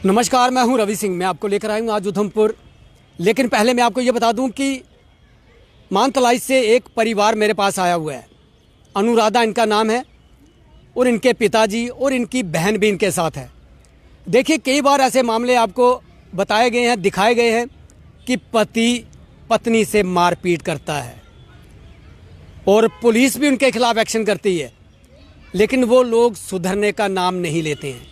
नमस्कार, मैं हूं रवि सिंह। मैं आपको लेकर आया हूं आज उधमपुर। लेकिन पहले मैं आपको ये बता दूं कि मानतलाई से एक परिवार मेरे पास आया हुआ है। अनुराधा इनका नाम है और इनके पिताजी और इनकी बहन भी इनके साथ है। देखिए, कई बार ऐसे मामले आपको बताए गए हैं, दिखाए गए हैं कि पति पत्नी से मारपीट करता है और पुलिस भी उनके खिलाफ एक्शन करती है, लेकिन वो लोग सुधरने का नाम नहीं लेते हैं।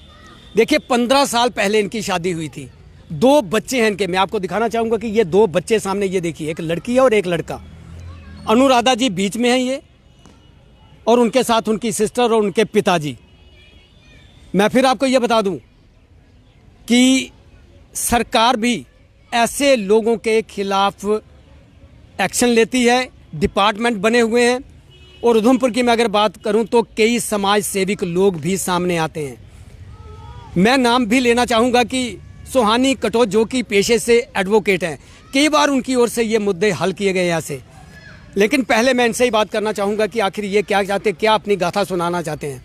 देखिए, 15 साल पहले इनकी शादी हुई थी। 2 बच्चे हैं इनके। मैं आपको दिखाना चाहूँगा कि ये 2 बच्चे सामने, ये देखिए, एक लड़की है और एक लड़का। अनुराधा जी बीच में है ये, और उनके साथ उनकी सिस्टर और उनके पिताजी। मैं फिर आपको ये बता दूं कि सरकार भी ऐसे लोगों के खिलाफ एक्शन लेती है। डिपार्टमेंट बने हुए हैं, और उधमपुर की मैं अगर बात करूं तो कई समाज सेविक लोग भी सामने आते हैं। मैं नाम भी लेना चाहूँगा कि सुहानी कटोच, जो कि पेशे से एडवोकेट हैं, कई बार उनकी ओर से ये मुद्दे हल किए गए ऐसे। लेकिन पहले मैं इनसे ही बात करना चाहूँगा कि आखिर ये क्या चाहते, क्या अपनी गाथा सुनाना चाहते हैं।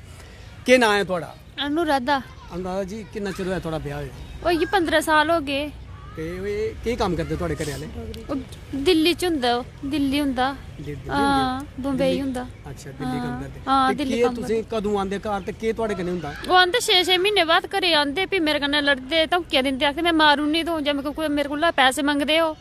क्या नाम है थोड़ा? अनुराधा। अनुराधा जी, कितना चिर होया थोड़ा ब्याह? ਉਹ ਇਹ 15 ਸਾਲ ਹੋ ਗਏ। ਤੇ ਇਹ ਕੀ ਕੰਮ ਕਰਦੇ ਤੁਹਾਡੇ ਘਰੇ ਵਾਲੇ? ਦਿੱਲੀ ਚ ਹੁੰਦਾ, ਦਿੱਲੀ ਹੁੰਦਾ, ਹਾਂ ਬੰਬਈ ਹੁੰਦਾ। ਅੱਛਾ, ਦਿੱਲੀ ਕੰਮ ਕਰਦੇ। ਹਾਂ, ਦਿੱਲੀ ਕੰਮ ਤੁਸੀਂ ਕਦੋਂ ਆਂਦੇ ਘਰ ਤੇ ਕੀ ਤੁਹਾਡੇ ਕਨੇ ਹੁੰਦਾ? ਉਹ ਆਂਦੇ 6-6 ਮਹੀਨੇ ਬਾਅਦ ਘਰੇ ਆਂਦੇ, ਵੀ ਮੇਰੇ ਕਨੇ ਲੜਦੇ, ਧਮਕੀਆਂ ਦਿੰਦੇ, ਆਖਦੇ ਮੈਂ ਮਾਰੂ ਨਹੀਂ ਤੂੰ, ਜੇ ਮੇਰੇ ਕੋਲ ਪੈਸੇ ਮੰਗਦੇ ਹੋ,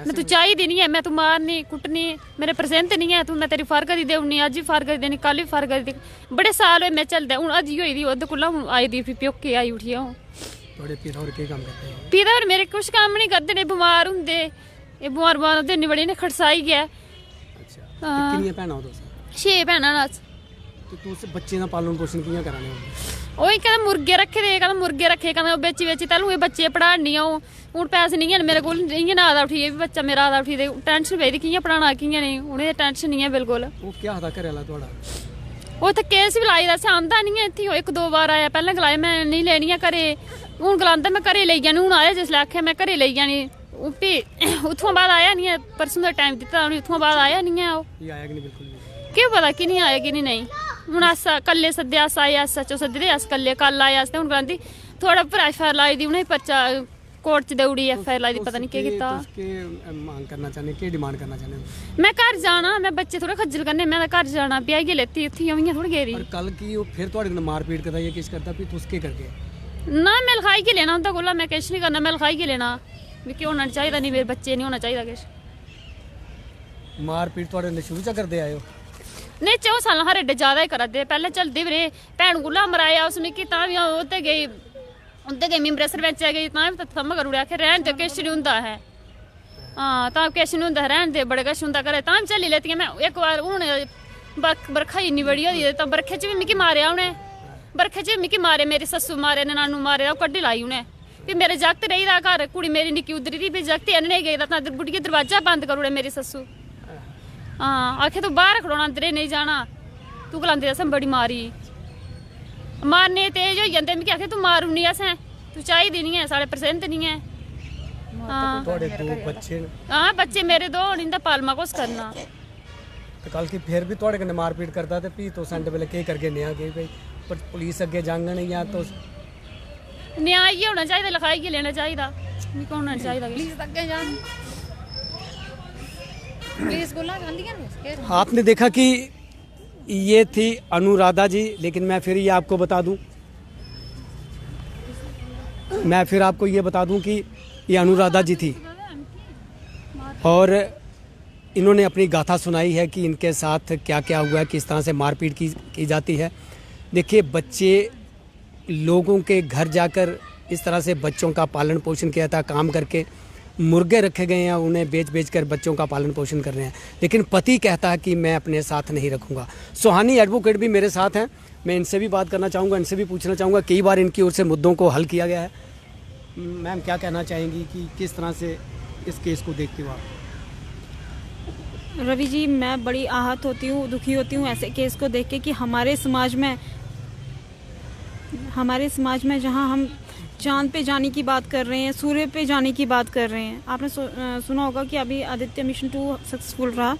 मैं तू चाहिदी नहीं है, मैं तू मारनी कुटनी, मेरे परसेंट नहीं है, तू मैं तेरी फारगा दी देनी, अज भी फारगा दी देनी, कल भी फारगा दी। बड़े साल हुए मैं चलदा, हूँ अज ही होई दी, ओह्दे कोला आई दी, प्योके आई उठी हूँ। थोड़े पिता और के काम करते हैं? पिता और मेरे कुछ काम नहीं करते ने, बीमार होंदे, ये बीमार होंदे इन्नी बड़ी ने खड़साई गया। अच्छा, कितनी भैणां हो तुस? 6 भैणां न। तो तुस बच्चे दा पालन पोषण कियां कराने हो? ओही कहदा मुर्गे रखे दे, कहदा मुर्गे रखे, कहदा बेची बेची तैलूं बच्चे पढ़ानी आऊं, हूँ पैसे नहीं है मेरे को, इयां ना आदा उठी, बच्चा मेरा आदा उठी, टेंशन पेदी कियां पढ़ाना कियां नहीं, उ'नें टेंशन नहीं है बिल्कुल। वो क्या आखदा घरे वाला तुहाड़ा? उत्थे केस भी लाई दा, आंदा नहीं है इत्थे, 1-2 बार आया, पैह्लें गलाया मैं नहीं लेनी है घरे, हूँ गलांदा मैं घरे लेई जानी, हूँ आया जिसलै आखेआ मैं घरे लेई जानी, फ्ही उत्थुआं बाद आया नहीं है, परसों दा टाइम दित्ता उ'नें, उत्थुआं बाद आया नहीं है। ओह् आया कि नहीं? बिल्कुल नहीं। केह् पता कि नहीं आया कि नहीं। हूँ अस कल्ले सद्दे, अस आए, अस सच्चो सद्दे, अस कल्ले कल आए, अस हूँ गलांदी थोड़ा पर FIR लाई दी, उ'नें पर्चा कोर्ट च देई ओड़ी, FIR लाई दी, पता नहीं केह् कीता। मांग करना चाहने, केह् डिमांड करना चाहने? मैं घर जाना, मैं बच्चे थोड़ा खज्जल करने, मैं घर जाना, ब्याहियै लेती, उत्थै इ'यां थोड़ी गेदी। पर कल की वो फिर थोड़े कन्नै मारपीट करदा, ये किश करदा, फ्ही तुस केह् करगे? ना मैं लखाई के लेना उं'दे कोला, मैं किश नहीं करना, मैं लखाई के लेना, मिगी होना नहीं चाहिदा, नहीं मेरे बच्चे नहीं होना चाहिदा किश। मारपीट थोड़े ने शुरू च करदे आए हो? नहीं, 4 साल हर एड्डे ज्यादा ही करा दे, पहले चलदे भी रेह्, भैन कोला मराया उस मिगी, तां बी उत्थे गई, उं'दे गई मिंबर सरपंच गई, तां बी थम्म करी ओड़ेआ, आखेआ रैह्न दे, किश नहीं होंदा है। हां, तां किश नहीं होंदा, रैह्न दे, बड़े किश होंदा घरै, तां बी झल्ली लैतियां मैं। एक बार हून बरखा इन्नी बड़ी होई दी, तां बरखे च बी मिगी मारेआ उ'नें, बरखे च बी मिगी मारे, मेरी सस्सू मारे, ननानू मारे, ओह् कड्ढी लाई उ'नें। फ्ही मेरे जागत रेही दा घर, कुड़ी मेरी निक्की उद्धरी दी, फ्ही जागत आह्नने गेई तां बुढ़ियै दरवाजा बंद करी ओड़ेआ मेरी सस्सू। हां, आखे तू बाहर खड़ोना, अंदरे नहीं जाना, तू गलांदे असें बड़ी मारी, मारने तेज होई जंदे, मिगी आखे तू मारूनी असें, तू चाहिदी नहीं है, साढ़े परसेंट नहीं है। हां, थोड़े 2 बच्चे न? हां, बच्चे मेरे 2 न, इंदा पालमा कुछ करना। तो कल की फिर भी थोड़े कन्नै मारपीट करदा, ते फ्ही तुस एंड बेल्ले केह् करगे? न्याय केह् भाई पुलिस अग्गे जाङन, या तुस? न्याय ही होना चाहिदा, लखाई के लेना चाहिदा, मिगी होना नहीं चाहिदा पुलिस अग्गे जान, पुलिस कोला जांदी है। आपने देखा कि ये थी अनुराधा जी। लेकिन मैं फिर ये आपको बता दूं, मैं फिर आपको ये बता दूं कि ये अनुराधा जी थी, और इन्होंने अपनी गाथा सुनाई है कि इनके साथ क्या क्या हुआ है, किस तरह से मारपीट की जाती है। देखिए, बच्चे लोगों के घर जाकर इस तरह से बच्चों का पालन पोषण किया था, काम करके मुर्गे रखे गए हैं, उन्हें बेच कर बच्चों का पालन पोषण कर रहे हैं। लेकिन पति कहता है कि मैं अपने साथ नहीं रखूंगा। सुहानी एडवोकेट भी मेरे साथ हैं, मैं इनसे भी बात करना चाहूँगा, इनसे भी पूछना चाहूँगा। कई बार इनकी ओर से मुद्दों को हल किया गया है। मैम, क्या कहना चाहेंगी कि किस तरह से इस केस को देखती हो आप? रवि जी, मैं बड़ी आहत होती हूँ, दुखी होती हूँ ऐसे केस को देख के कि हमारे समाज में जहाँ हम चांद पे जाने की बात कर रहे हैं, सूर्य पे जाने की बात कर रहे हैं। आपने सुना होगा कि अभी आदित्य मिशन 2 सक्सेसफुल रहा।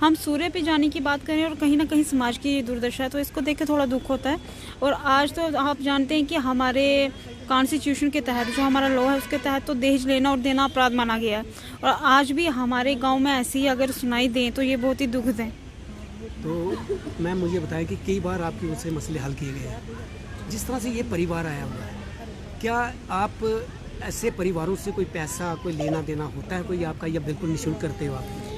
हम सूर्य पे जाने की बात करें और कहीं ना कहीं समाज की दुर्दशा है, तो इसको देख के थोड़ा दुख होता है। और आज तो आप जानते हैं कि हमारे कॉन्स्टिट्यूशन के तहत, जो हमारा लॉ है उसके तहत, तो दहेज लेना और देना अपराध माना गया है। और आज भी हमारे गांव में ऐसी ही अगर सुनाई दें तो ये बहुत ही दुखद है। तो मैम मुझे बताएं कि कई बार आपकी ओर से मसले हल किए गए हैं। जिस तरह से ये परिवार आया हुआ है, क्या आप ऐसे परिवारों से कोई पैसा, कोई लेना देना होता है कोई आपका, या बिल्कुल निःशुल्क करते हो आप?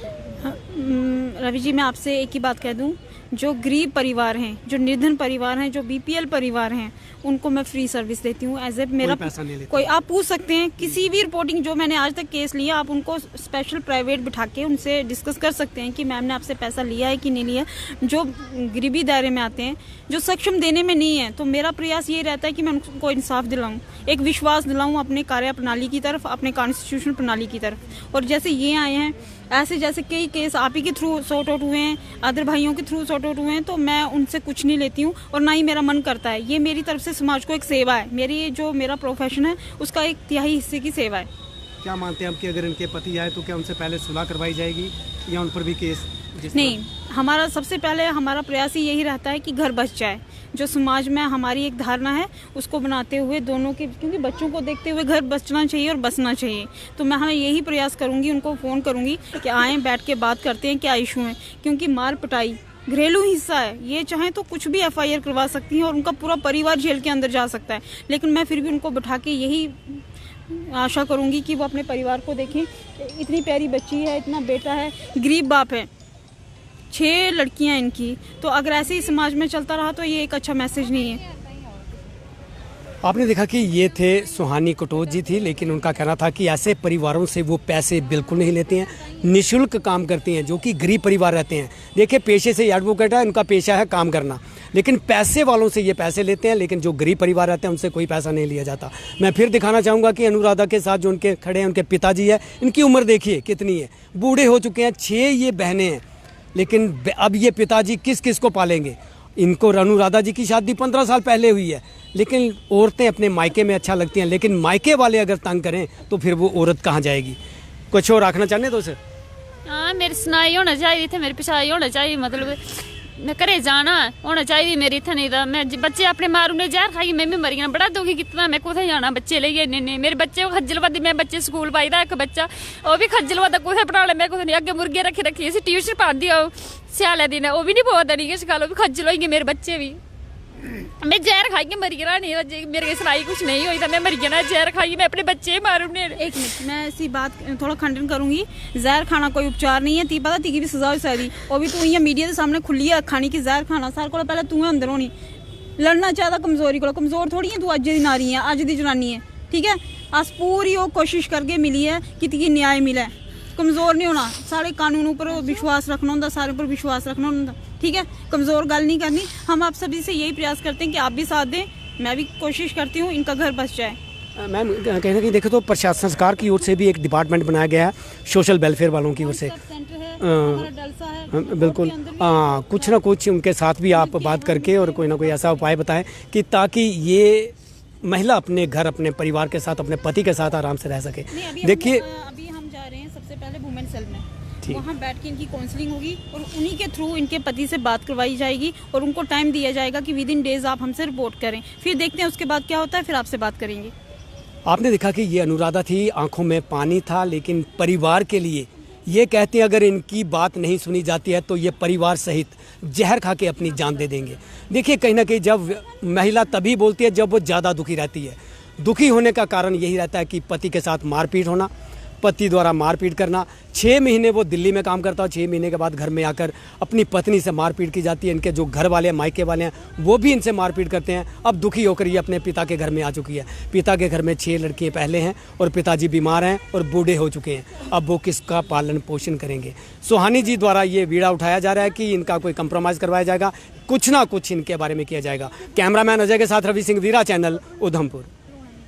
रवि जी, मैं आपसे एक ही बात कह दूं, जो गरीब परिवार हैं, जो निर्धन परिवार हैं, जो बीपीएल परिवार हैं, उनको मैं फ्री सर्विस देती हूँ। एज ए मेरा पैसा नहीं लेते? कोई, आप पूछ सकते हैं किसी भी रिपोर्टिंग, जो मैंने आज तक केस लिया, आप उनको स्पेशल प्राइवेट बिठा के उनसे डिस्कस कर सकते हैं कि मैम ने आपसे पैसा लिया है कि नहीं लिया। जो गरीबी दायरे में आते हैं, जो सक्षम देने में नहीं है, तो मेरा प्रयास ये रहता है कि मैं उनको इंसाफ दिलाऊं, एक विश्वास दिलाऊं अपने कार्य प्रणाली की तरफ, अपने कॉन्स्टिट्यूशन प्रणाली की तरफ। और जैसे ये आए हैं, ऐसे जैसे कई केस आप ही के थ्रू सॉर्ट आउट हुए हैं, अदर भाइयों के थ्रू सॉर्ट आउट हुए हैं, तो मैं उनसे कुछ नहीं लेती हूँ और ना ही मेरा मन करता है। ये मेरी तरफ से समाज को एक सेवा है, मेरी जो मेरा प्रोफेशन है उसका एक तिहाई हिस्से की सेवा है। क्या मानते हैं आप कि अगर इनके पति आए तो क्या उनसे पहले सुलह करवाई जाएगी या उन पर भी केस? नहीं, हमारा सबसे पहले हमारा प्रयास ही यही रहता है कि घर बच जाए। जो समाज में हमारी एक धारणा है उसको बनाते हुए दोनों के, क्योंकि बच्चों को देखते हुए घर बचना चाहिए और बसना चाहिए। तो मैं हमें यही प्रयास करूंगी, उनको फ़ोन करूंगी कि आएँ, बैठ के बात करते हैं क्या इशू है। क्योंकि मार पिटाई घरेलू हिस्सा है, ये चाहें तो कुछ भी FIR करवा सकती हैं और उनका पूरा परिवार जेल के अंदर जा सकता है। लेकिन मैं फिर भी उनको बैठा के यही आशा करूंगी कि वो अपने परिवार को देखें। इतनी प्यारी बच्ची है, इतना बेटा है, गरीब बाप है, 6 लड़कियां इनकी। तो अगर ऐसे ही समाज में चलता रहा तो ये एक अच्छा मैसेज नहीं है। आपने देखा कि ये थे सुहानी कटोच जी थी, लेकिन उनका कहना था कि ऐसे परिवारों से वो पैसे बिल्कुल नहीं लेते हैं, निःशुल्क काम करती हैं, जो कि गरीब परिवार रहते हैं। देखिए, पेशे से एडवोकेट है, उनका पेशा है काम करना, लेकिन पैसे वालों से ये पैसे लेते हैं, लेकिन जो गरीब परिवार रहते हैं उनसे कोई पैसा नहीं लिया जाता। मैं फिर दिखाना चाहूँगा कि अनुराधा के साथ जो उनके खड़े हैं उनके पिताजी है, इनकी उम्र देखिए कितनी है, बूढ़े हो चुके हैं, 6 ये बहनें हैं, लेकिन अब ये पिताजी किस किस को पालेंगे? इनको, अनुराधा जी की शादी 15 साल पहले हुई है, लेकिन औरतें अपने मायके में अच्छा लगती हैं, लेकिन मायके वाले अगर तंग करें तो फिर वो औरत कहाँ जाएगी? कुछ और आखना चाहते तो सर? हाँ, मेरी सुनाई होना चाहिए थे, मेरी पिछाई होना चाहिए, मतलब मैं घरे जाना होना चाहिए मेरी इत्थै। नहीं तो मैं बच्चे अपने मारू ने जहर खाई, मैं भी मरी जाना, बड़ा दुखी कितना, मैं कुत्थै जाना बच्चे लेइयै? इन्ने मेरे बच्चे खज्जल वदी, मैं बच्चे स्कूल पाई दा, एक बच्चा ओह् भी खज्जल वदा, कुत्थै पढ़ाने, मैं कुत्थै नहीं, अग्गे मुर्गे रखी इसी ट्यूशन पांदी स्याले दिन, ओह् भी नहीं पौदा नहीं किश गल्ल, ओह् भी खज्जल होई गे मेरे बच्चे भी। मैं जहर खाई के मरी जाना, नहीं मेरे सलाई कुछ नहीं हुई तो मैं मरी जाना, जहर खाई मैं अपने बच्चे मारूने। एक मिनट, मैं ऐसी बात थोड़ा खंडन करूंगी। जहर खाना कोई उपचार नहीं है, ती पता ती की भी सजा हो सकती, वो भी तू इयां मीडिया के सामने खुली खानी कि जहर खाना। सारे को पहले तू अंदर होनी, लड़ना चाहता कमजोरी को, कमजोर थोड़ी है तू, अज दी नारी है, अज दी जनानी है, ठीक है। अस पूरी वो कोशिश करके मिली है कि ती न्याय मिले, कमजोर नहीं होना, सारे कानून ऊपर विश्वास रखना होंगे, सारे पर विश्वास रखना होंगे, ठीक है। कमजोर गल नहीं करनी। हम आप सभी से यही प्रयास करते हैं कि आप भी साथ दें, मैं भी कोशिश करती हूँ इनका घर बच जाए। मैम, कहीं ना कहीं देखे तो प्रशासन सरकार की ओर से भी एक डिपार्टमेंट बनाया गया है, सोशल वेलफेयर वालों की ओर से। बिल्कुल, कुछ ना कुछ उनके साथ भी आप बात करके और कोई ना कोई ऐसा उपाय बताएं कि ताकि ये महिला अपने घर, अपने परिवार के साथ, अपने पति के साथ आराम से रह सके। देखिए, अभी हम जा रहे हैं सबसे पहले वुमेन सेल में, वहाँ बैठ के इनकी काउंसलिंग होगी और उन्हीं के थ्रू इनके पति से बात करवाई जाएगी और उनको टाइम दिया जाएगा कि विद इन डेज आप हमसे रिपोर्ट करें। फिर देखते हैं उसके बाद क्या होता है, फिर आपसे बात करेंगे। आपने देखा कि ये अनुराधा थी, आंखों में पानी था, लेकिन परिवार के लिए ये कहते हैं अगर इनकी बात नहीं सुनी जाती है तो ये परिवार सहित जहर खा के अपनी जान दे देंगे। देखिए, कहीं ना कहीं जब महिला तभी बोलती है जब वो ज़्यादा दुखी रहती है। दुखी होने का कारण यही रहता है कि पति के साथ मारपीट होना, पति द्वारा मारपीट करना। 6 महीने वो दिल्ली में काम करता है, 6 महीने के बाद घर में आकर अपनी पत्नी से मारपीट की जाती है। इनके जो घर वाले हैं, मायके वाले हैं, वो भी इनसे मारपीट करते हैं। अब दुखी होकर ये अपने पिता के घर में आ चुकी है। पिता के घर में 6 लड़कियां पहले हैं और पिताजी बीमार हैं और बूढ़े हो चुके हैं। अब वो किसका पालन पोषण करेंगे? सुहानी जी द्वारा ये बीड़ा उठाया जा रहा है कि इनका कोई कंप्रोमाइज़ करवाया जाएगा, कुछ ना कुछ इनके बारे में किया जाएगा। कैमरामैन अजय के साथ रवि सिंह, वीरा चैनल, उधमपुर।